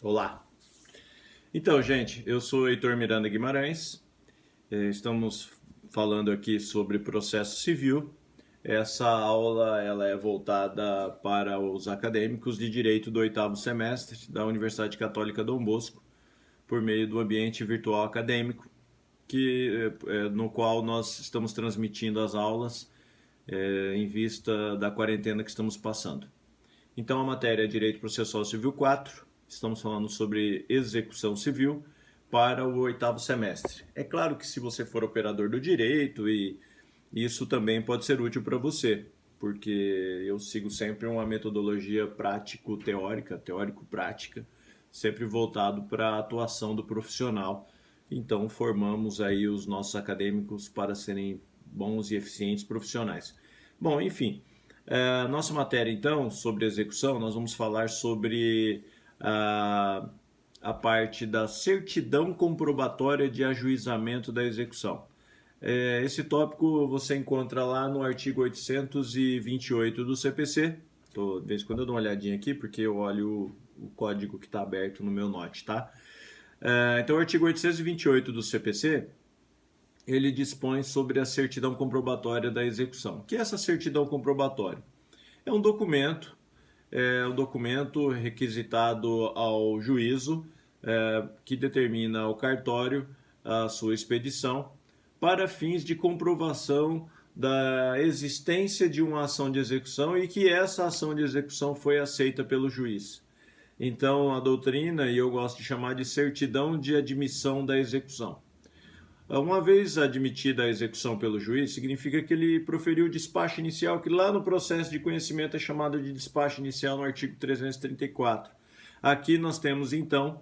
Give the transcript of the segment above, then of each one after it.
Olá! Então, gente, eu sou Heitor Miranda Guimarães. Estamos falando aqui sobre processo civil. Essa aula ela é voltada para os acadêmicos de Direito do oitavo semestre da Universidade Católica Dom Bosco, por meio do ambiente virtual acadêmico, no qual nós estamos transmitindo as aulas em vista da quarentena que estamos passando. Então, a matéria é Direito Processual Civil 4. Estamos falando sobre execução civil para o oitavo semestre. É claro que se você for operador do direito, e isso também pode ser útil para você, porque eu sigo sempre uma metodologia prático-teórica, teórico-prática, sempre voltado para a atuação do profissional. Então, formamos aí os nossos acadêmicos para serem bons e eficientes profissionais. Bom, enfim, nossa matéria, então, sobre execução, nós vamos falar sobre a parte da certidão comprobatória de ajuizamento da execução. Esse tópico você encontra lá no artigo 828 do CPC. De vez em quando eu dou uma olhadinha aqui, porque eu olho o código que está aberto no meu note, tá? Então, o artigo 828 do CPC, ele dispõe sobre a certidão comprobatória da execução. O que é essa certidão comprobatória? É um documento requisitado ao juízo que determina ao cartório a sua expedição para fins de comprovação da existência de uma ação de execução e que essa ação de execução foi aceita pelo juiz. Então, a doutrina, e eu gosto de chamar de certidão de admissão da execução. Uma vez admitida a execução pelo juiz, significa que ele proferiu o despacho inicial, que lá no processo de conhecimento é chamado de despacho inicial no artigo 334. Aqui nós temos, então,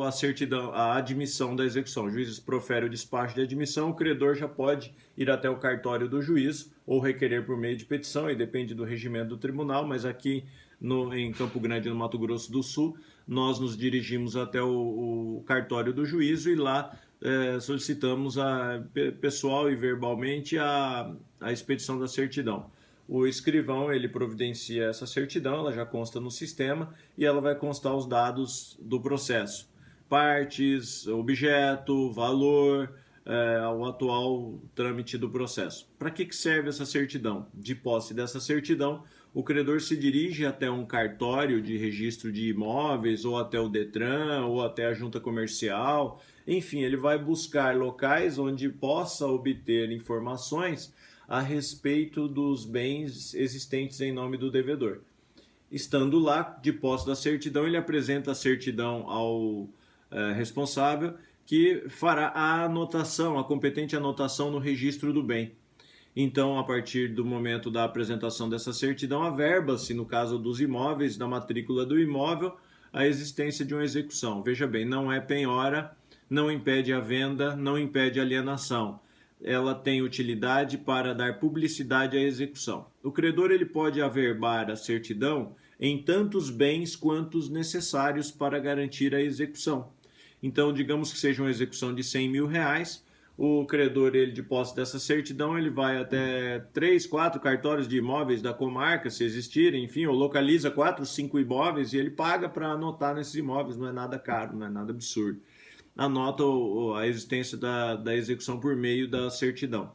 a certidão, a admissão da execução. O juiz profere o despacho de admissão, o credor já pode ir até o cartório do juiz ou requerer por meio de petição, e depende do regimento do tribunal, mas aqui em Campo Grande, no Mato Grosso do Sul, nós nos dirigimos até o cartório do juízo e lá solicitamos pessoal e verbalmente a expedição da certidão. O escrivão ele providencia essa certidão, ela já consta no sistema e ela vai constar os dados do processo: partes, objeto, valor, o atual trâmite do processo. Para que serve essa certidão? De posse dessa certidão, o credor se dirige até um cartório de registro de imóveis, ou até o Detran, ou até a junta comercial. Enfim, ele vai buscar locais onde possa obter informações a respeito dos bens existentes em nome do devedor. Estando lá, de posse da certidão, ele apresenta a certidão ao responsável, que fará a anotação, a competente anotação no registro do bem. Então, a partir do momento da apresentação dessa certidão, averba-se, no caso dos imóveis, da matrícula do imóvel, a existência de uma execução. Veja bem, não é penhora, não impede a venda, não impede a alienação. Ela tem utilidade para dar publicidade à execução. O credor ele pode averbar a certidão em tantos bens quantos necessários para garantir a execução. Então, digamos que seja uma execução de R$100 mil, o credor, ele, de posse dessa certidão, ele vai até 3, 4 cartórios de imóveis da comarca, se existirem, enfim, ou localiza 4, 5 imóveis e ele paga para anotar nesses imóveis, não é nada caro, não é nada absurdo. Anota a existência da execução por meio da certidão.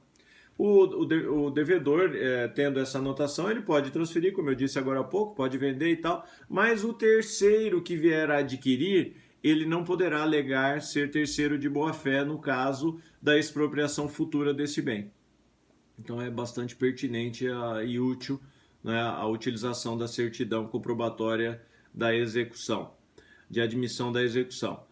O devedor, tendo essa anotação, ele pode transferir, como eu disse agora há pouco, pode vender e tal, mas o terceiro que vier a adquirir, ele não poderá alegar ser terceiro de boa-fé no caso da expropriação futura desse bem. Então é bastante pertinente e útil, né, a utilização da certidão comprobatória da execução, de admissão da execução.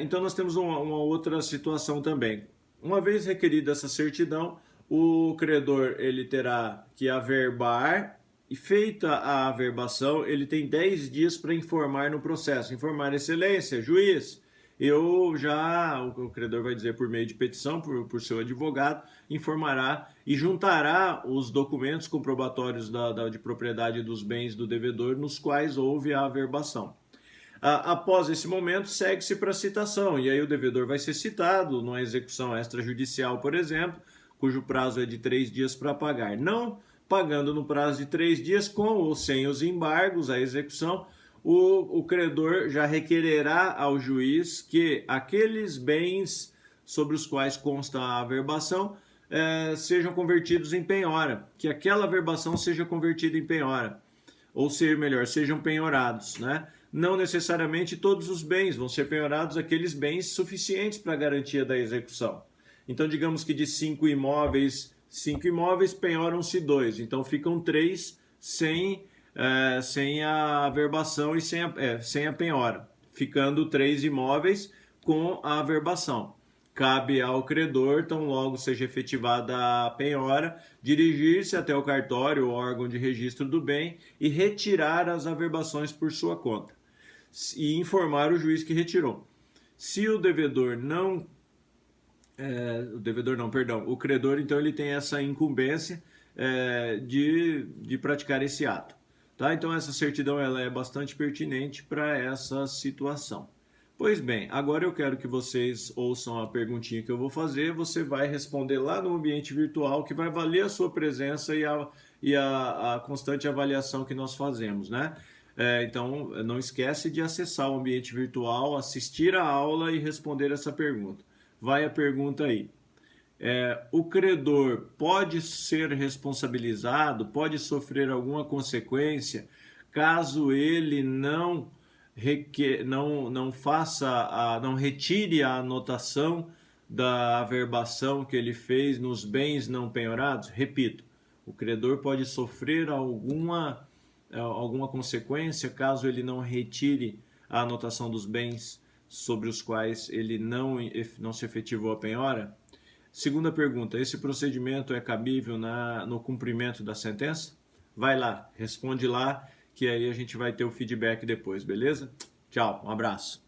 Então nós temos uma outra situação também. Uma vez requerida essa certidão, o credor ele terá que averbar, e feita a averbação, ele tem 10 dias para informar no processo. Informar: excelência, juiz, o credor vai dizer por meio de petição, por seu advogado, informará e juntará os documentos comprobatórios de propriedade dos bens do devedor nos quais houve a averbação. Após esse momento, segue-se para a citação, e aí o devedor vai ser citado numa execução extrajudicial, por exemplo, cujo prazo é de 3 dias para pagar. Não pagando no prazo de 3 dias, com ou sem os embargos, a execução, o credor já requererá ao juiz que aqueles bens sobre os quais consta a averbação sejam convertidos em penhora, que aquela averbação seja convertida em penhora, ou ser melhor, sejam penhorados, né? Não necessariamente todos os bens vão ser penhorados, aqueles bens suficientes para a garantia da execução. Então, digamos que de 5 imóveis, penhoram-se 2, então ficam 3 sem a averbação e sem a penhora, ficando 3 imóveis com a averbação. Cabe ao credor, tão logo seja efetivada a penhora, dirigir-se até o cartório ou órgão de registro do bem e retirar as averbações por sua conta e informar o juiz que retirou. Se o o credor, então, ele tem essa incumbência de praticar esse ato. Tá? Então, essa certidão ela é bastante pertinente para essa situação. Pois bem, agora eu quero que vocês ouçam a perguntinha que eu vou fazer. Você vai responder lá no ambiente virtual, que vai valer a sua presença e a constante avaliação que nós fazemos, né? Então, não esquece de acessar o ambiente virtual, assistir a aula e responder essa pergunta. Vai a pergunta aí. O credor pode ser responsabilizado, pode sofrer alguma consequência caso ele não retire a anotação da averbação que ele fez nos bens não penhorados? Repito, o credor pode sofrer alguma consequência caso ele não retire a anotação dos bens sobre os quais ele não se efetivou a penhora? Segunda pergunta, esse procedimento é cabível no cumprimento da sentença? Vai lá, responde lá, que aí a gente vai ter o feedback depois, beleza? Tchau, um abraço.